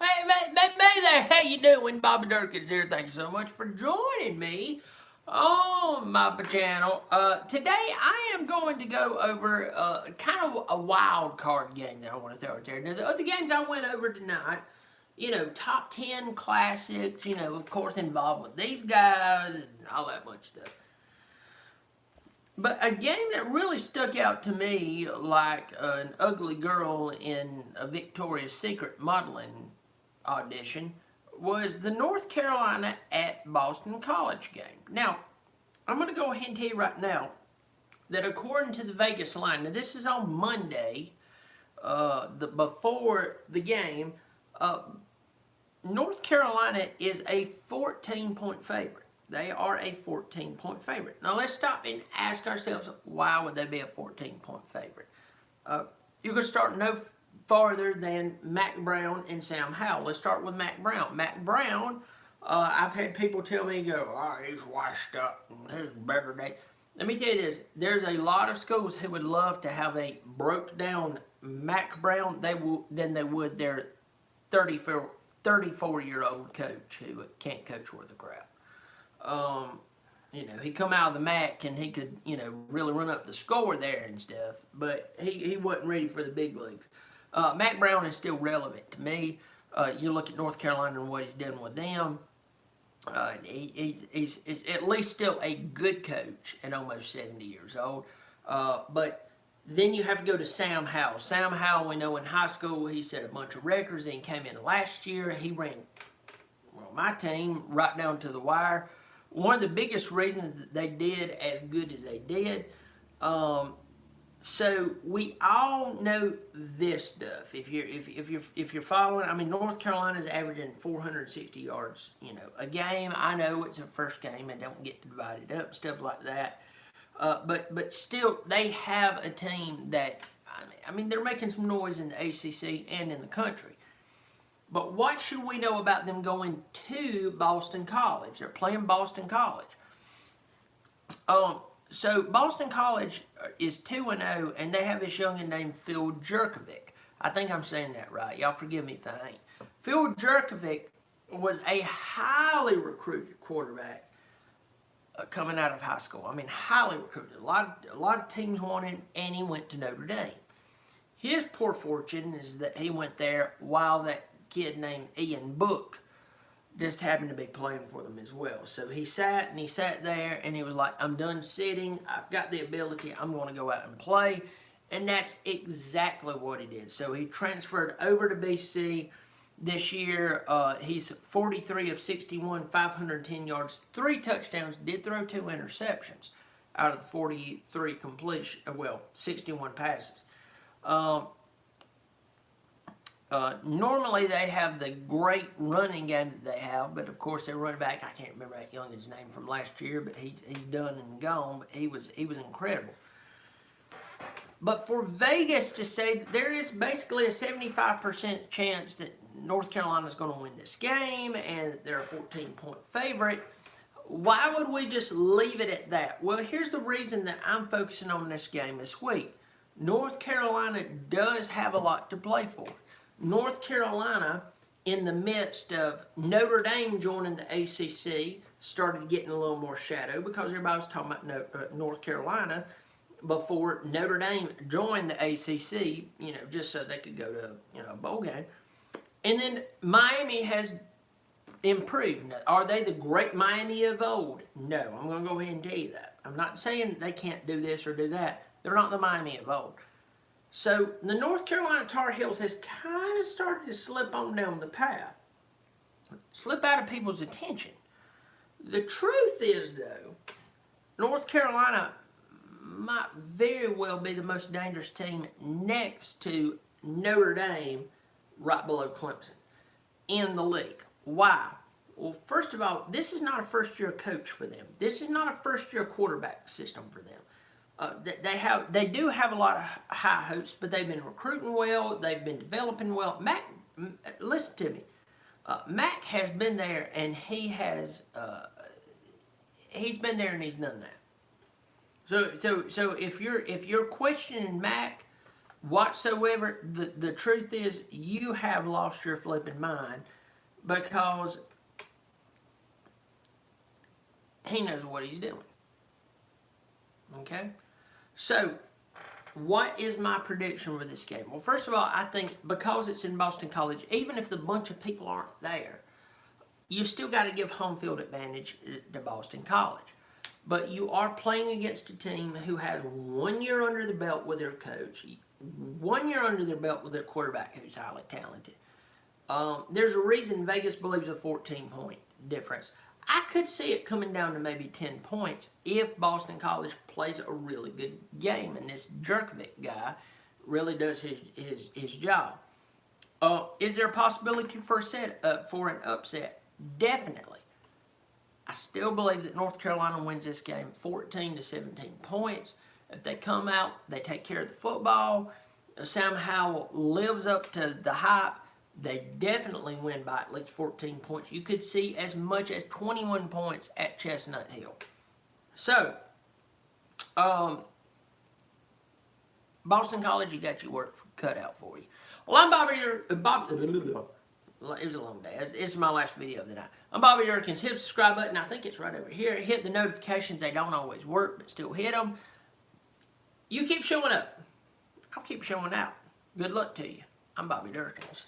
Hey there, how you doing? Bobby Dirkens here. Thank you so much for joining me on my channel. Today I am going to go over kind of a wild card game that I want to throw out there. Now the other games I went over tonight, top 10 classics, of course involved with these guys and all that much stuff. But a game that really stuck out to me like an ugly girl in a Victoria's Secret modeling audition was the North Carolina at Boston College game. Now, I'm going to go ahead and tell you right now that according to the Vegas line, now this is on Monday, before the game, North Carolina is a 14-point favorite. They are a 14-point favorite. Now let's stop and ask ourselves, why would they be a 14-point favorite? You can start no farther than Mac Brown and Sam Howell. Let's start with Mac Brown. Mac Brown, I've had people tell me, he's washed up and he's better than. Let me tell you this, there's a lot of schools who would love to have a broke down Mac Brown than they would their 34-year-old coach who can't coach worth a crap. He come out of the MAC and he could, really run up the score there and stuff, but he wasn't ready for the big leagues. Mac Brown is still relevant to me. You look at North Carolina and what he's done with them. He's at least still a good coach at almost 70 years old. But then you have to go to Sam Howell. Sam Howell, we know in high school he set a bunch of records. Then he came in last year. He ran, my team right down to the wire. One of the biggest reasons that they did as good as they did. So we all know this stuff. If you're following, I mean, North Carolina's averaging 460 yards, a game. I know it's a first game and don't get to divide it up, stuff like that. But still, they have a team that, I mean, they're making some noise in the ACC and in the country. But what should we know about them going to Boston College? They're playing Boston College. So Boston College is 2-0, and they have this youngin named Phil Jurkovec. I think I'm saying that right. Y'all forgive me if I ain't. Phil Jurkovec was a highly recruited quarterback coming out of high school. I mean, highly recruited. A lot of teams wanted him, and he went to Notre Dame. His poor fortune is that he went there while that kid named Ian Book just happened to be playing for them as well. So he sat there and he was like, I'm done sitting. I've got the ability. I'm going to go out and play. And that's exactly what he did. So he transferred over to BC this year. He's 43 of 61, 510 yards, 3 touchdowns, did throw 2 interceptions out of the 43 completion, 61 passes. Normally they have the great running game that they have, but of course their running back, I can't remember that youngin's name from last year, but he's done and gone, but he was incredible. But for Vegas to say that there is basically a 75% chance that North Carolina is going to win this game and that they're a 14-point favorite, why would we just leave it at that? Well, here's the reason that I'm focusing on this game this week. North Carolina does have a lot to play for. North Carolina, in the midst of Notre Dame joining the ACC, started getting a little more shadow because everybody was talking about North Carolina before Notre Dame joined the ACC, just so they could go to, a bowl game. And then Miami has improved. Are they the great Miami of old? No, I'm going to go ahead and tell you that. I'm not saying they can't do this or do that. They're not the Miami of old. So the North Carolina Tar Heels has kind of started to slip on down the path, slip out of people's attention. The truth is, though, North Carolina might very well be the most dangerous team next to Notre Dame, right below Clemson, in the league. Why? Well, first of all, this is not a first-year coach for them. This is not a first-year quarterback system for them. They do have a lot of high hopes, but they've been recruiting well. They've been developing well. Mac, listen to me. Mac has been there, and he's been there and he's done that. So if you're questioning Mac, whatsoever. The truth is, you have lost your flipping mind because he knows what he's doing. Okay? So, what is my prediction for this game? Well, first of all, I think because it's in Boston College, even if the bunch of people aren't there, you still got to give home field advantage to Boston College. But you are playing against a team who has 1 year under the belt with their coach, 1 year under their belt with their quarterback who's highly talented. There's a reason Vegas believes a 14-point difference. I could see it coming down to maybe 10 points if Boston College plays a really good game and this Jerkovic guy really does his job. Is there a possibility for an upset? Definitely. I still believe that North Carolina wins this game 14 to 17 points. If they come out, they take care of the football, Sam Howell lives up to the hype, they definitely win by at least 14 points. You could see as much as 21 points at Chestnut Hill. So, Boston College, you got your work cut out for you. Well, I'm Bobby. It was a long day. It's my last video of the night. I'm Bobby Dirkens. Hit the subscribe button. I think it's right over here. Hit the notifications. They don't always work, but still hit them. You keep showing up. I'll keep showing out. Good luck to you. I'm Bobby Dirkens.